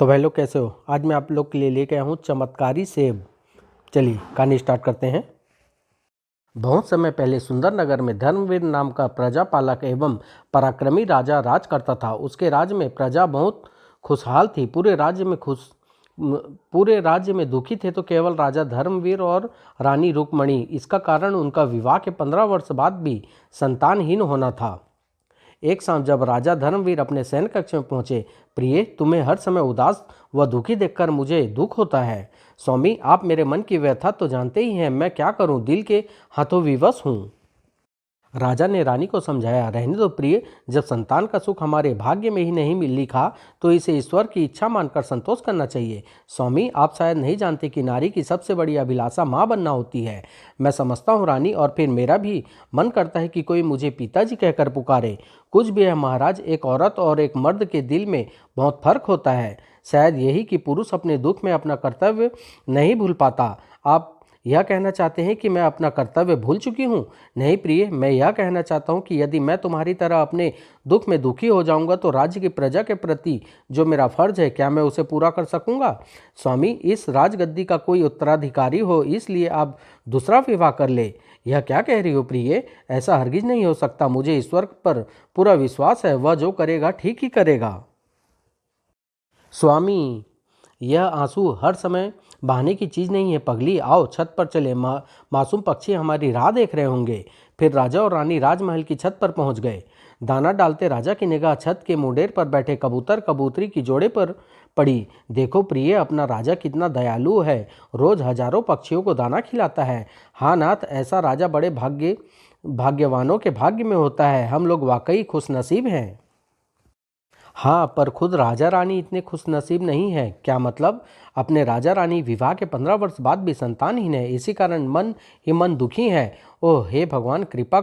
तो भाई लोग कैसे हो। आज मैं आप लोग के लिए लेके आया हूँ चमत्कारी सेब। चलिए कहानी स्टार्ट करते हैं। बहुत समय पहले सुंदर नगर में धर्मवीर नाम का प्रजापालक एवं पराक्रमी राजा राज करता था। उसके राज्य में प्रजा बहुत खुशहाल थी। पूरे राज्य में दुखी थे तो केवल राजा धर्मवीर और रानी रुक्मणी। इसका कारण उनका विवाह के 15 वर्ष बाद भी संतानहीन होना था। एक शाम जब राजा धर्मवीर अपने सैन्य कक्ष में पहुंचे, प्रिय, तुम्हें हर समय उदास व दुखी देखकर मुझे दुख होता है। स्वामी, आप मेरे मन की व्यथा तो जानते ही हैं, मैं क्या करूं, दिल के हाथों विवश हूं। राजा ने रानी को समझाया, रहने दो प्रिय, जब संतान का सुख हमारे भाग्य में ही नहीं लिखा तो इसे ईश्वर की इच्छा मानकर संतोष करना चाहिए। स्वामी, आप शायद नहीं जानते कि नारी की सबसे बड़ी अभिलाषा माँ बनना होती है। मैं समझता हूँ रानी, और फिर मेरा भी मन करता है कि कोई मुझे पिताजी कहकर पुकारे। कुछ भी है महाराज, एक औरत और एक मर्द के दिल में बहुत फर्क होता है। शायद यही कि पुरुष अपने दुख में अपना कर्तव्य नहीं भूल पाता। आप यह कहना चाहते हैं कि मैं अपना कर्तव्य भूल चुकी हूँ? नहीं प्रिय, मैं यह कहना चाहता हूँ कि यदि मैं तुम्हारी तरह अपने दुख में दुखी हो जाऊंगा तो राज्य की प्रजा के प्रति जो मेरा फर्ज है, क्या मैं उसे पूरा कर सकूंगा? स्वामी, इस राजगद्दी का कोई उत्तराधिकारी हो, इसलिए आप दूसरा विवाह कर ले। यह क्या कह रही हो प्रिय? ऐसा हरगिज नहीं हो सकता। मुझे ईश्वर पर पूरा विश्वास है, वह जो करेगा ठीक ही करेगा। स्वामी, यह आंसू हर समय बहाने की चीज़ नहीं है पगली। आओ छत पर चले, मासूम पक्षी हमारी राह देख रहे होंगे। फिर राजा और रानी राजमहल की छत पर पहुंच गए। दाना डालते राजा की निगाह छत के मुंडेर पर बैठे कबूतर कबूतरी की जोड़े पर पड़ी। देखो प्रिय, अपना राजा कितना दयालु है, रोज हजारों पक्षियों को दाना खिलाता है। हाँ नाथ, ऐसा राजा बड़े भाग्यवानों के भाग्य में होता है। हम लोग वाकई खुशनसीब हैं। हाँ, पर खुद राजा रानी इतने खुशनसीब नहीं है। क्या मतलब? अपने राजा रानी विवाह के 15 वर्ष बाद भी संतानहीन है। इसी कारण मन ही मन दुखी है। ओह हे भगवान, कृपा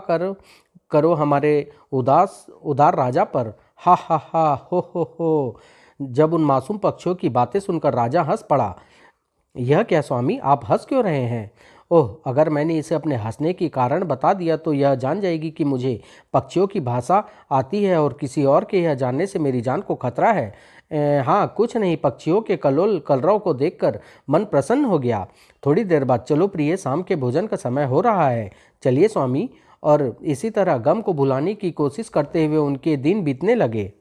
करो हमारे उदार राजा पर। हा हा हा, हो। जब उन मासूम पक्षियों की बातें सुनकर राजा हंस पड़ा। यह क्या स्वामी, आप हंस क्यों रहे हैं? ओह, अगर मैंने इसे अपने हंसने की कारण बता दिया तो यह जान जाएगी कि मुझे पक्षियों की भाषा आती है और किसी और के यह जानने से मेरी जान को खतरा है। हाँ, कुछ नहीं, पक्षियों के कलोल कलरव को देखकर मन प्रसन्न हो गया। थोड़ी देर बाद चलो प्रिय, शाम के भोजन का समय हो रहा है। चलिए स्वामी। और इसी तरह गम को भुलाने की कोशिश करते हुए उनके दिन बीतने लगे।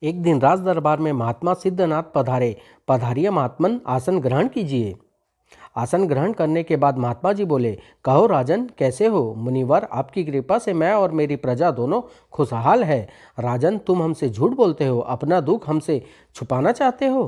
एक दिन राज दरबार में महात्मा सिद्धनाथ पधारे। पधारिए महात्मन, आसन ग्रहण कीजिए। आसन ग्रहण करने के बाद महात्मा जी बोले, कहो राजन, कैसे हो? मुनिवर, आपकी कृपा से मैं और मेरी प्रजा दोनों खुशहाल है। राजन, तुम हमसे झूठ बोलते हो, अपना दुख हमसे छुपाना चाहते हो।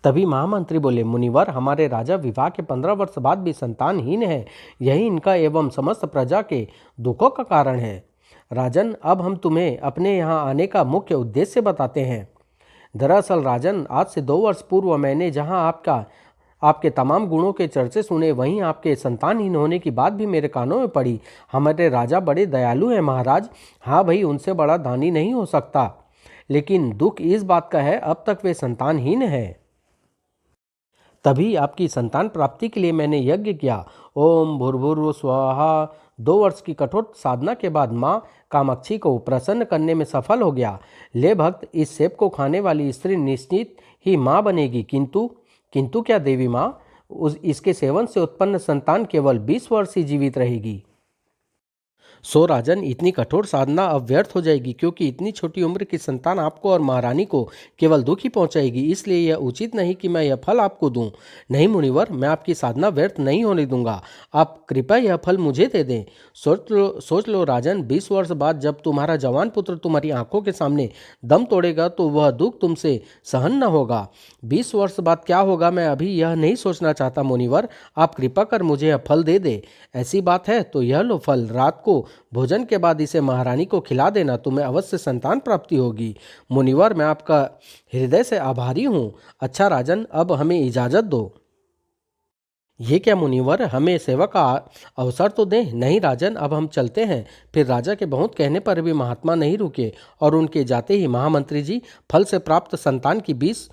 तभी महामंत्री बोले, मुनिवर, हमारे राजा विवाह के 15 वर्ष बाद भी संतानहीन है। यही इनका एवं समस्त प्रजा के दुखों का कारण है। राजन, अब हम तुम्हें अपने यहाँ आने का मुख्य उद्देश्य बताते हैं। दरअसल राजन, आज से 2 वर्ष पूर्व मैंने जहाँ आपके तमाम गुणों के चर्चे सुने, वहीं आपके संतानहीन होने की बात भी मेरे कानों में पड़ी। हमारे राजा बड़े दयालु हैं महाराज। हाँ भाई, उनसे बड़ा दानी नहीं हो सकता। लेकिन दुख इस बात का है, अब तक वे संतानहीन है। तभी आपकी संतान प्राप्ति के लिए मैंने यज्ञ किया। ओम भूर्भुव स्वाहा। 2 वर्ष की कठोर साधना के बाद माँ कामाक्षी को प्रसन्न करने में सफल हो गया। ले भक्त, इस सेब को खाने वाली स्त्री निश्चित ही माँ बनेगी। किंतु क्या देवी माँ? इसके सेवन से उत्पन्न संतान केवल 20 वर्ष ही जीवित रहेगी। सो राजन, इतनी कठोर साधना अब व्यर्थ हो जाएगी, क्योंकि इतनी छोटी उम्र की संतान आपको और महारानी को केवल दुख ही पहुंचाएगी। इसलिए यह उचित नहीं कि मैं यह फल आपको दूं। नहीं मुनिवर, मैं आपकी साधना व्यर्थ नहीं होने दूंगा। आप कृपया यह फल मुझे दे दें। सोच लो राजन, 20 वर्ष बाद जब तुम्हारा जवान पुत्र तुम्हारी आंखों के सामने दम तोड़ेगा तो वह दुख तुमसे सहन न होगा। 20 वर्ष बाद क्या होगा, मैं अभी यह नहीं सोचना चाहता। मुनिवर, आप कृपा कर मुझे यह फल दे दे। ऐसी बात है तो यह लो फल, रात को भोजन के बाद इसे महारानी को खिला देना, तुम्हें अवश्य संतान प्राप्ति होगी। मुनिवर, मैं आपका हृदय से आभारी हूँ। अच्छा राजन, अब हमें इजाजत दो। ये क्या मुनिवर, हमें सेवा का अवसर तो दें। नहीं राजन, अब हम चलते हैं। फिर राजा के बहुत कहने पर भी महात्मा नहीं रुके और उनके जाते ही महामंत्री जी फल से प्राप्त संतान की 20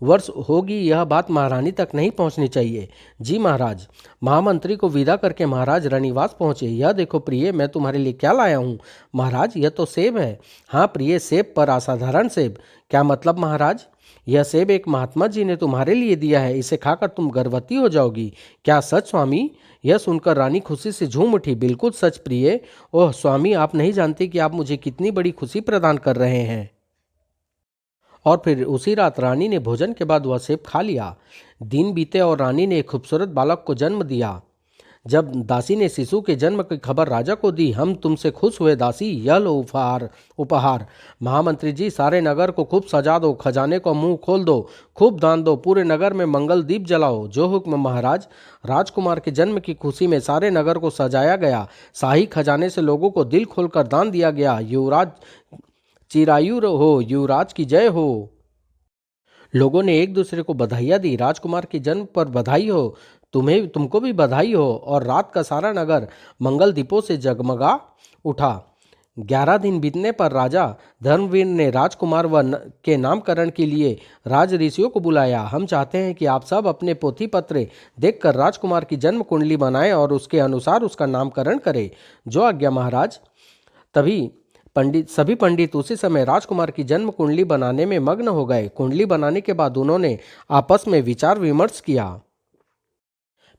वर्ष होगी यह बात महारानी तक नहीं पहुंचनी चाहिए। जी महाराज। महामंत्री को विदा करके महाराज रनिवास पहुंचे। यह देखो प्रिय, मैं तुम्हारे लिए क्या लाया हूँ। महाराज, यह तो सेब है। हाँ प्रिय, सेब पर असाधारण सेब। क्या मतलब महाराज? यह सेब एक महात्मा जी ने तुम्हारे लिए दिया है, इसे खाकर तुम गर्भवती हो जाओगी। क्या सच स्वामी? यह सुनकर रानी खुशी से झूम उठी। बिल्कुल सच प्रिय। ओह स्वामी, आप नहीं जानते कि आप मुझे कितनी बड़ी खुशी प्रदान कर रहे हैं। और फिर उसी रात रानी ने भोजन के बाद वह सेब खा लिया। दिन बीते और रानी ने एक खूबसूरत बालक को जन्म दिया। जब दासी ने शिशु के जन्म की खबर राजा को दी, हम तुमसे खुश हुए दासी, यह लो उपहार। उपहार। महामंत्री जी, सारे नगर को खूब सजा दो, खजाने को मुंह खोल दो, खूब दान दो, पूरे नगर में मंगल दीप जलाओ। जो हुक्म महाराज। राजकुमार के जन्म की खुशी में सारे नगर को सजाया गया। शाही खजाने से लोगों को दिल खोलकर दान दिया गया। युवराज चिरायु हो, युवराज की जय हो। लोगों ने एक दूसरे को बधाइयाँ दी। राजकुमार के जन्म पर बधाई हो। तुमको भी बधाई हो। और रात का सारा नगर मंगल दीपों से जगमगा उठा। 11 दिन बीतने पर राजा धर्मवीर ने राजकुमार के नामकरण के लिए राज ऋषियों को बुलाया। हम चाहते हैं कि आप सब अपने पोथी पत्र देखकर राजकुमार की जन्म कुंडली बनाएं और उसके अनुसार उसका नामकरण करें। जो आज्ञा महाराज। तभी सभी पंडित उसी समय राजकुमार की जन्म कुंडली बनाने में मग्न हो गए। कुंडली बनाने के बाद उन्होंने आपस में विचार विमर्श किया।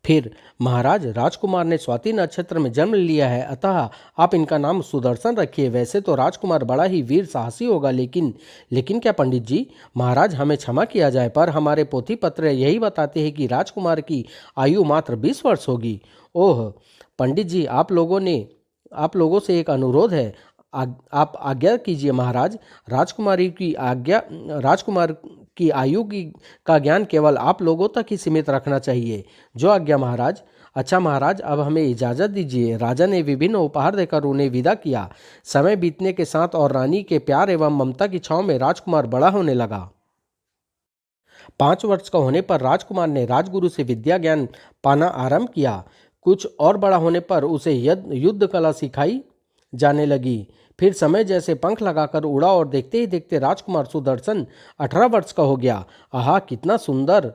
फिर महाराज, राजकुमार ने स्वाति नक्षत्र में जन्म लिया है, अतः आप इनका नाम सुदर्शन रखिए। वैसे तो राजकुमार बड़ा ही वीर साहसी होगा, लेकिन क्या पंडित जी? महाराज, हमें क्षमा किया जाए, पर हमारे पोथी पत्र यही बताते हैं कि राजकुमार की आयु मात्र 20 वर्ष होगी। ओह पंडित जी, आप लोगों से एक अनुरोध है। आप आज्ञा कीजिए महाराज। राजकुमार की आयु का ज्ञान केवल आप लोगों तक ही सीमित रखना चाहिए। जो आज्ञा महाराज। अच्छा महाराज, अब हमें इजाज़त दीजिए। राजा ने विभिन्न उपहार देकर उन्हें विदा किया। समय बीतने के साथ और रानी के प्यार एवं ममता की छांव में राजकुमार बड़ा होने लगा। 5 वर्ष का होने पर राजकुमार ने राजगुरु से विद्या ज्ञान पाना आरंभ किया। कुछ और बड़ा होने पर उसे युद्ध कला सिखाई जाने लगी। फिर समय जैसे पंख लगाकर उड़ा और देखते ही देखते राजकुमार सुदर्शन 18 वर्ष का हो गया। आहा, कितना सुंदर,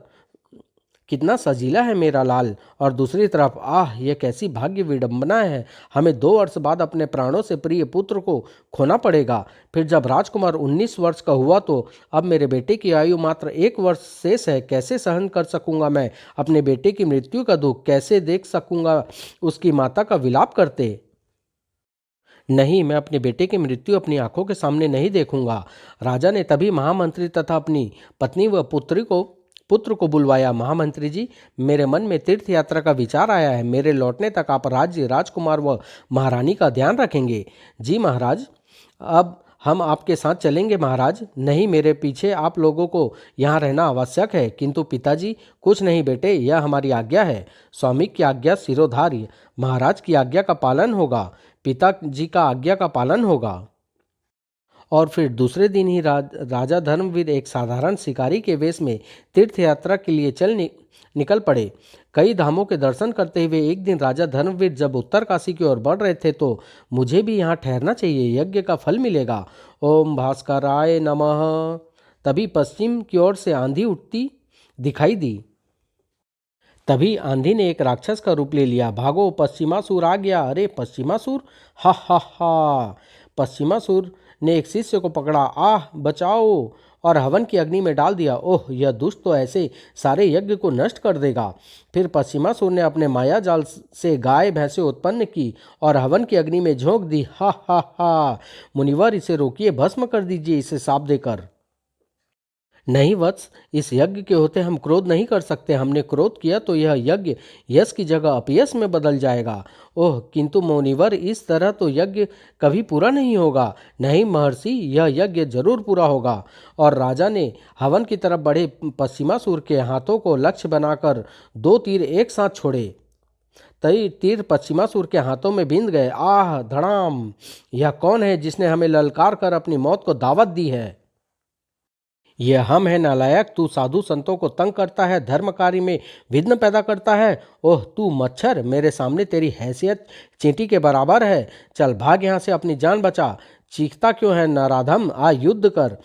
कितना सजीला है मेरा लाल। और दूसरी तरफ यह कैसी भाग्य विडंबना है। हमें 2 वर्ष बाद अपने प्राणों से प्रिय पुत्र को खोना पड़ेगा। फिर जब राजकुमार 19 वर्ष का हुआ तो अब मेरे बेटे की आयु मात्र 1 वर्ष शेष है। कैसे सहन कर सकूंगा मैं अपने बेटे की मृत्यु का दुख? कैसे देख सकूंगा उसकी माता का विलाप करते? नहीं, मैं अपने बेटे की मृत्यु अपनी आंखों के सामने नहीं देखूंगा। राजा ने तभी महामंत्री तथा अपनी पत्नी व पुत्र को बुलवाया। महामंत्री जी, मेरे मन में तीर्थ यात्रा का विचार आया है। मेरे लौटने तक आप राजकुमार व महारानी का ध्यान रखेंगे। जी महाराज। अब हम आपके साथ चलेंगे महाराज। नहीं, मेरे पीछे आप लोगों को यहाँ रहना आवश्यक है। किंतु पिताजी। कुछ नहीं बेटे, यह हमारी आज्ञा है। स्वामी की आज्ञा सिरोधार्य। महाराज की आज्ञा का पालन होगा। पिताजी का आज्ञा का पालन होगा। और फिर दूसरे दिन ही राजा धर्मवीर एक साधारण शिकारी के वेश में तीर्थ यात्रा के लिए निकल पड़े। कई धामों के दर्शन करते हुए एक दिन राजा धर्मवीर जब उत्तर काशी की ओर बढ़ रहे थे तो मुझे भी यहाँ ठहरना चाहिए, यज्ञ का फल मिलेगा। ओम भास्कराय नमः। तभी पश्चिम की ओर से आंधी उठती दिखाई दी। तभी आंधी ने एक राक्षस का रूप ले लिया। भागो, पश्चिमासुर आ गया। अरे पश्चिमासुर, हा हा हा। पश्चिमासुर ने एक शिष्य को पकड़ा, बचाओ, और हवन की अग्नि में डाल दिया। ओह, यह दुष्ट तो ऐसे सारे यज्ञ को नष्ट कर देगा। फिर पश्चिमासुर ने अपने माया जाल से गाय भैंसे उत्पन्न की और हवन की अग्नि में झोंक दी। हा हा हा। मुनिवर, इसे रोकिए, भस्म कर दीजिए इसे शाप देकर। नहीं वत्स, इस यज्ञ के होते हम क्रोध नहीं कर सकते। हमने क्रोध किया तो यह यज्ञ यश की जगह अपयश में बदल जाएगा। ओह, किंतु मुनिवर, इस तरह तो यज्ञ कभी पूरा नहीं होगा। नहीं महर्षि, यह यज्ञ जरूर पूरा होगा। और राजा ने हवन की तरफ बढ़े पश्चिमासुर के हाथों को लक्ष्य बनाकर 2 तीर एक साथ छोड़े। तई तीर पश्चिमासुर के हाथों में बिंद गए। धड़ाम। यह कौन है जिसने हमें ललकार कर अपनी मौत को दावत दी है? यह हम है नालायक। तू साधु संतों को तंग करता है, धर्म कार्य में विघ्न पैदा करता है। ओह तू मच्छर, मेरे सामने तेरी हैसियत चींटी के बराबर है। चल भाग यहाँ से, अपनी जान बचा। चीखता क्यों है नराधम? युद्ध कर।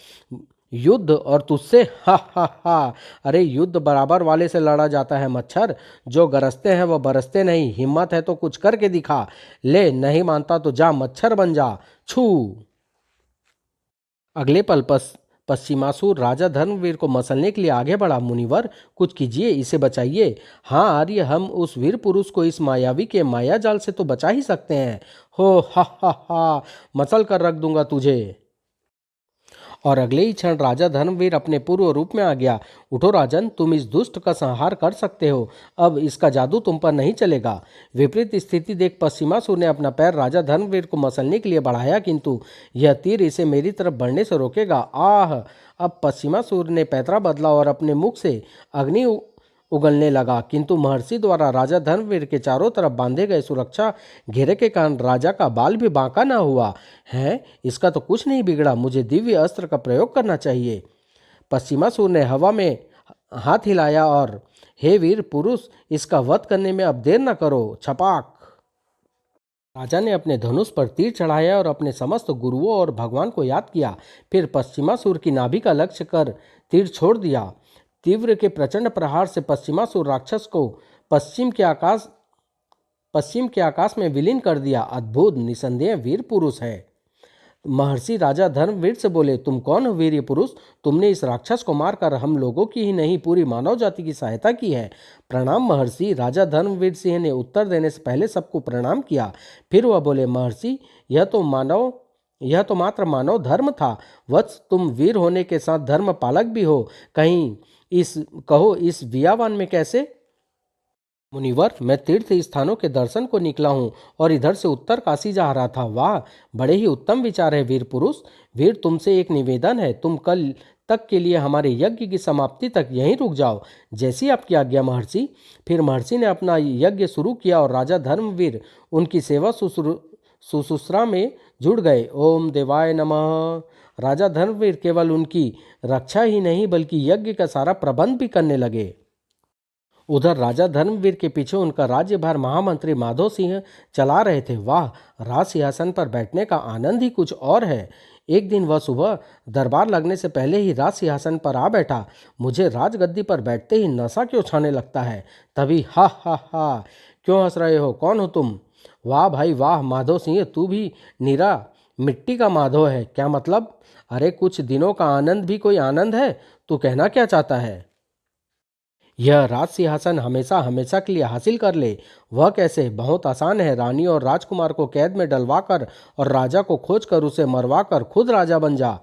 युद्ध और तुझसे? हा हा हा। अरे युद्ध बराबर वाले से लड़ा जाता है मच्छर। जो गरजते हैं वो बरसते नहीं। हिम्मत है तो कुछ करके दिखा। ले, नहीं मानता तो जा मच्छर बन जा। छू। अगले पल पश्चिमासुर राजा धर्मवीर को मसलने के लिए आगे बढ़ा। मुनिवर, कुछ कीजिए, इसे बचाइए। हाँ आर्य, हम उस वीर पुरुष को इस मायावी के माया जाल से तो बचा ही सकते हैं। हो हा हा, मसल कर रख दूंगा तुझे। और अगले ही क्षण राजा धर्मवीर अपने पूर्व रूप में आ गया। उठो राजन, तुम इस दुष्ट का संहार कर सकते हो। अब इसका जादू तुम पर नहीं चलेगा। विपरीत स्थिति देख पश्चिमासुर ने अपना पैर राजा धर्मवीर को मसलने के लिए बढ़ाया, किंतु यह तीर इसे मेरी तरफ बढ़ने से रोकेगा। आह। अब पश्चिमासुर ने पैतरा बदला और अपने मुख से अग्नि उगलने लगा, किंतु महर्षि द्वारा राजा धर्मवीर के चारों तरफ बांधे गए सुरक्षा घेरे के कारण राजा का बाल भी बांका न हुआ। है, इसका तो कुछ नहीं बिगड़ा। मुझे दिव्य अस्त्र का प्रयोग करना चाहिए। पश्चिमासुर ने हवा में हाथ हिलाया और, हे वीर पुरुष, इसका वध करने में अब देर न करो। छपाक। राजा ने अपने धनुष पर तीर चढ़ाया और अपने समस्त गुरुओं और भगवान को याद किया। फिर पश्चिमासुर की नाभि का लक्ष्य कर तीर छोड़ दिया। तीव्र के प्रचंड प्रहार से पश्चिमासुर राक्षस को पश्चिम के आकाश में विलीन कर दिया। अद्भुत, निसंदेह वीर पुरुष है। महर्षि राजा धर्मवीर से बोले, तुम कौन हो वीर पुरुष? तुमने इस राक्षस को मारकर हम लोगों की ही नहीं पूरी मानव जाति की सहायता की है। प्रणाम महर्षि। राजा धर्मवीर सिंह ने उत्तर देने से पहले सबको प्रणाम किया। फिर वह बोले, महर्षि, यह तो मात्र मानव धर्म था। वत्स, तुम वीर होने के साथ धर्म पालक भी हो। इस वियावान में कैसे? मुनिवर, मैं तीर्थ स्थानों के दर्शन को निकला हूँ और इधर से उत्तर काशी जा रहा था। वाह, बड़े ही उत्तम विचार है वीर पुरुष। वीर, तुमसे एक निवेदन है, तुम कल तक के लिए हमारे यज्ञ की समाप्ति तक यहीं रुक जाओ। जैसी आपकी आज्ञा महर्षि। फिर महर्षि ने अपना यज्ञ शुरू किया और राजा धर्मवीर उनकी सेवा सुश्रूषा में जुड़ गए। ओम देवाय नमः। राजा धर्मवीर केवल उनकी रक्षा ही नहीं बल्कि यज्ञ का सारा प्रबंध भी करने लगे। उधर राजा धर्मवीर के पीछे उनका राज्यभार महामंत्री माधो सिंह चला रहे थे। वाह, राज सिंहासन पर बैठने का आनंद ही कुछ और है। एक दिन वह सुबह दरबार लगने से पहले ही राज सिंहासन पर आ बैठा। मुझे राजगद्दी पर बैठते ही नशा क्यों छाने लगता है। तभी हा हा हा, क्यों हंस रहे हो? कौन हो तुम? वाह भाई वाह, माधो सिंह, तू भी निरा मिट्टी का माधो है। क्या मतलब? अरे कुछ दिनों का आनंद भी कोई आनंद है? तू कहना क्या चाहता है? यह राज सिंहासन हमेशा हमेशा के लिए हासिल कर ले। वह कैसे? बहुत आसान है। रानी और राजकुमार को कैद में डलवाकर और राजा को खोजकर उसे मरवाकर खुद राजा बन जा।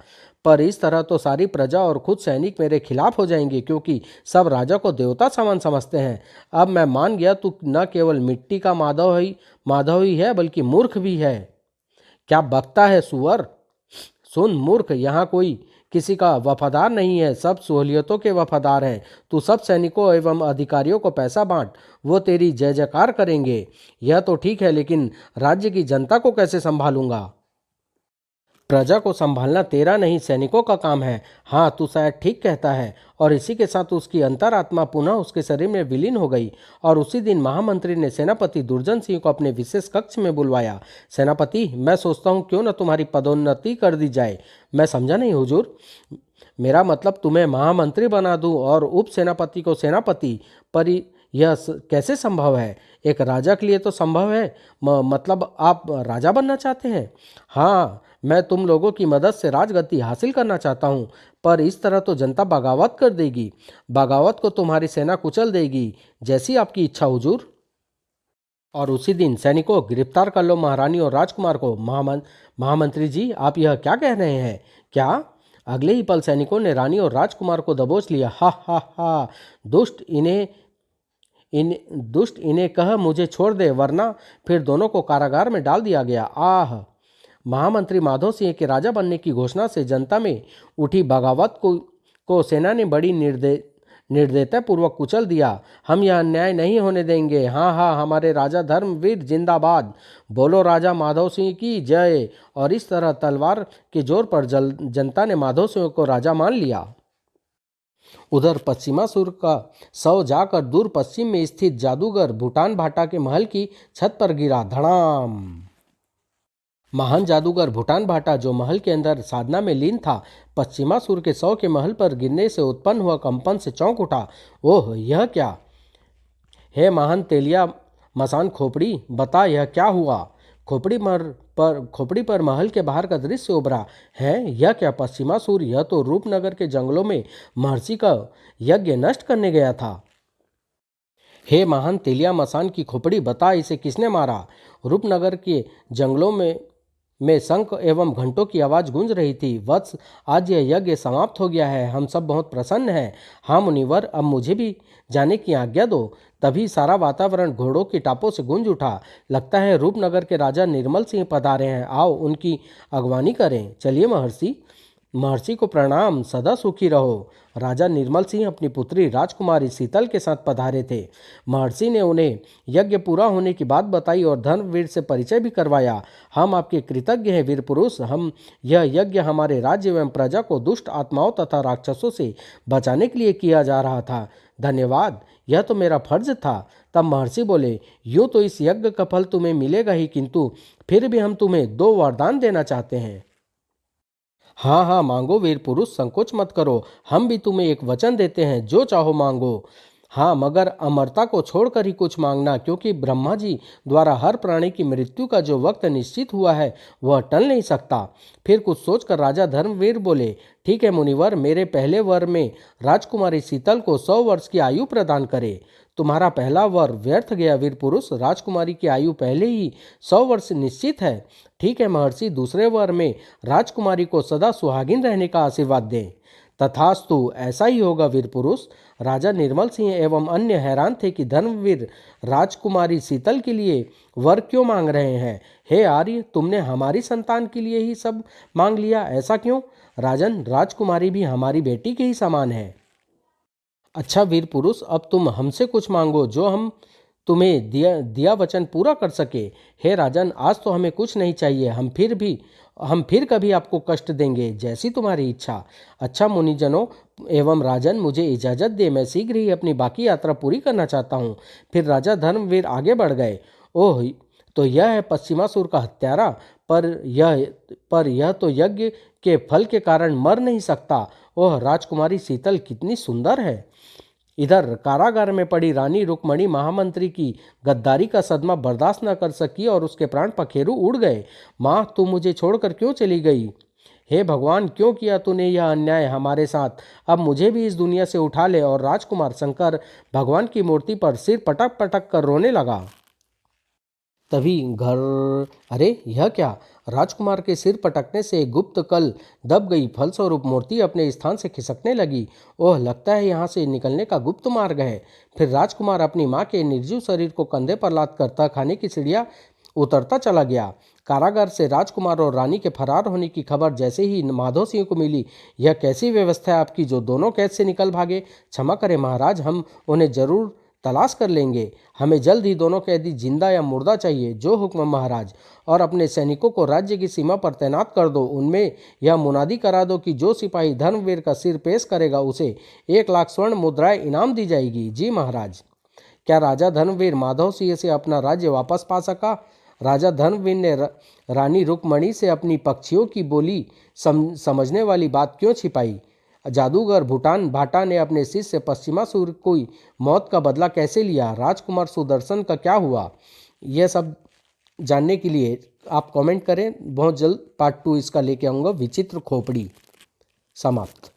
पर इस तरह तो सारी प्रजा और खुद सैनिक मेरे खिलाफ हो जाएंगे, क्योंकि सब राजा को देवता समान समझते हैं। अब मैं मान गया, तू न केवल मिट्टी का माधव ही है बल्कि मूर्ख भी है। क्या बकता है सुअर? सुन मूर्ख, यहाँ कोई किसी का वफादार नहीं है, सब सहूलियतों के वफादार हैं। तू सब सैनिकों एवं अधिकारियों को पैसा बांट, वो तेरी जय जयकार करेंगे। यह तो ठीक है, लेकिन राज्य की जनता को कैसे संभालूंगा? प्रजा को संभालना तेरा नहीं, सैनिकों का काम है। हाँ, तू शायद ठीक कहता है। और इसी के साथ उसकी अंतरात्मा पुनः उसके शरीर में विलीन हो गई। और उसी दिन महामंत्री ने सेनापति दुर्जन सिंह को अपने विशेष कक्ष में बुलवाया। सेनापति, मैं सोचता हूँ क्यों न तुम्हारी पदोन्नति कर दी जाए। मैं समझा नहीं हुजूर। मेरा मतलब तुम्हें महामंत्री बना दूं और उप सेनापति को सेनापति। पर कैसे संभव है? एक राजा के लिए तो संभव है। मतलब आप राजा बनना चाहते हैं? हाँ, मैं तुम लोगों की मदद से राजगद्दी हासिल करना चाहता हूँ। पर इस तरह तो जनता बगावत कर देगी। बगावत को तुम्हारी सेना कुचल देगी। जैसी आपकी इच्छा हुजूर। और उसी दिन सैनिकों, गिरफ्तार कर लो महारानी और राजकुमार को। महामंत्री जी, आप यह क्या कह रहे हैं? क्या? अगले ही पल सैनिकों ने रानी और राजकुमार को दबोच लिया। हा हा हा। दुष्ट इन्हें कह मुझे छोड़ दे, वरना। फिर दोनों को कारागार में डाल दिया गया। आह। महामंत्री माधो सिंह के राजा बनने की घोषणा से जनता में उठी बगावत को सेना ने बड़ी निर्दयतापूर्वक कुचल दिया। हम यह अन्याय नहीं होने देंगे। हाँ हाँ, हमारे राजा धर्मवीर जिंदाबाद। बोलो राजा माधव सिंह की जय। और इस तरह तलवार के जोर पर जनता ने माधव सिंह को राजा मान लिया। उधर पश्चिमासुर का शव जाकर दूर पश्चिम में स्थित जादूगर भूटान भाटा के महल की छत पर गिरा। धड़ाम। महान जादूगर भूटान भाटा जो महल के अंदर साधना में लीन था, पश्चिमासुर के 100 के महल पर गिरने से उत्पन्न हुआ कंपन से चौंक उठा। ओह, यह क्या? हे महान तेलिया मसान खोपड़ी, बता यह क्या हुआ? खोपड़ी पर महल के बाहर का दृश्य उभरा है। यह क्या? पश्चिमासुर, यह तो रूपनगर के जंगलों में महर्षि का यज्ञ नष्ट करने गया था। हे महान तेलिया मसान की खोपड़ी, बता इसे किसने मारा? रूपनगर के जंगलों में शंख एवं घंटों की आवाज गूंज रही थी। वत्स, आज यह यज्ञ समाप्त हो गया है, हम सब बहुत प्रसन्न हैं। हाँ मुनिवर, अब मुझे भी जाने की आज्ञा दो। तभी सारा वातावरण घोड़ों की टापों से गूंज उठा। लगता है रूपनगर के राजा निर्मल सिंह पधारे हैं, आओ उनकी अगवानी करें। चलिए महर्षि। महर्षि को प्रणाम, सदा सुखी रहो। राजा निर्मल सिंह अपनी पुत्री राजकुमारी शीतल के साथ पधारे थे। महर्षि ने उन्हें यज्ञ पूरा होने की बात बताई और धर्मवीर से परिचय भी करवाया। हम आपके कृतज्ञ हैं वीर पुरुष। हम यह यज्ञ हमारे राज्य एवं प्रजा को दुष्ट आत्माओं तथा राक्षसों से बचाने के लिए किया जा रहा था। धन्यवाद, यह तो मेरा फर्ज था। तब महर्षि बोले, यूं तो इस यज्ञ का फल तुम्हें मिलेगा ही, किंतु फिर भी हम तुम्हें 2 वरदान देना चाहते हैं। हाँ हाँ, मांगो वीर पुरुष, संकोच मत करो। हम भी तुम्हें एक वचन देते हैं, जो चाहो मांगो। हाँ, मगर अमरता को छोड़कर ही कुछ मांगना, क्योंकि ब्रह्मा जी द्वारा हर प्राणी की मृत्यु का जो वक्त निश्चित हुआ है वह टल नहीं सकता। फिर कुछ सोचकर राजा धर्मवीर बोले, ठीक है मुनिवर, मेरे पहले वर में राजकुमारी शीतल को 100 वर्ष की आयु प्रदान करे। तुम्हारा पहला वर व्यर्थ गया वीर पुरुष, राजकुमारी की आयु पहले ही 100 वर्ष निश्चित है। ठीक है महर्षि, दूसरे वर में राजकुमारी को सदा सुहागिन रहने का आशीर्वाद दें। तथास्तु, ऐसा ही होगा वीर पुरुष। राजा निर्मल सिंह एवं अन्य हैरान थे कि धर्मवीर राजकुमारी शीतल के लिए वर क्यों मांग रहे हैं। हे आर्य, तुमने हमारी संतान के लिए ही सब मांग लिया, ऐसा क्यों? राजन, राजकुमारी भी हमारी बेटी के ही समान है। अच्छा वीर पुरुष, अब तुम हमसे कुछ मांगो जो हम तुम्हें दिया वचन पूरा कर सके। हे राजन, आज तो हमें कुछ नहीं चाहिए, हम फिर कभी आपको कष्ट देंगे, जैसी तुम्हारी इच्छा। अच्छा मुनिजनों एवं राजन, मुझे इजाज़त दे, मैं शीघ्र ही अपनी बाकी यात्रा पूरी करना चाहता हूँ। फिर राजा धर्मवीर आगे बढ़ गए। ओह, तो यह है पश्चिमासुर का हत्यारा, पर यह तो यज्ञ के फल के कारण मर नहीं सकता। ओह, राजकुमारी शीतल कितनी सुंदर है। इधर कारागार में पड़ी रानी रुक्मणी महामंत्री की गद्दारी का सदमा बर्दाश्त न कर सकी और उसके प्राण पखेरु उड़ गए। माँ, तू मुझे छोड़कर क्यों चली गई? हे भगवान, क्यों किया तूने यह अन्याय हमारे साथ? अब मुझे भी इस दुनिया से उठा ले। और राजकुमार शंकर भगवान की मूर्ति पर सिर पटक पटक कर रोने लगा। तभी घर, अरे यह क्या? राजकुमार के सिर पटकने से गुप्त कल दब गई, फलस्वरूप मूर्ति अपने स्थान से खिसकने लगी। ओह, लगता है यहाँ से निकलने का गुप्त मार्ग है। फिर राजकुमार अपनी माँ के निर्जीव शरीर को कंधे पर लाद कर खाने की सीढ़ियाँ उतरता चला गया। कारागार से राजकुमार और रानी के फरार होने की खबर जैसे ही माधो सिंह को मिली, यह कैसी व्यवस्था है आपकी जो दोनों कैद से निकल भागे? क्षमा करें महाराज, हम उन्हें जरूर तलाश कर लेंगे। हमें जल्द ही दोनों कैदी जिंदा या मुर्दा चाहिए। जो हुक्म महाराज। और अपने सैनिकों को राज्य की सीमा पर तैनात कर दो। उनमें यह मुनादी करा दो कि जो सिपाही धर्मवीर का सिर पेश करेगा उसे 1 लाख स्वर्ण मुद्राएं इनाम दी जाएगी। जी महाराज। क्या राजा धर्मवीर माधव सिंह से अपना राज्य वापस पा सका? राजा धर्मवीर ने रानी रुक्मणी से अपनी पक्षियों की बोली समझने वाली बात क्यों छिपाई? जादूगर भूटान भाटा ने अपने शिष्य पश्चिमासुर की मौत का बदला कैसे लिया? राजकुमार सुदर्शन का क्या हुआ? यह सब जानने के लिए आप कमेंट करें। बहुत जल्द पार्ट 2 इसका लेके आऊँगा। विचित्र खोपड़ी समाप्त।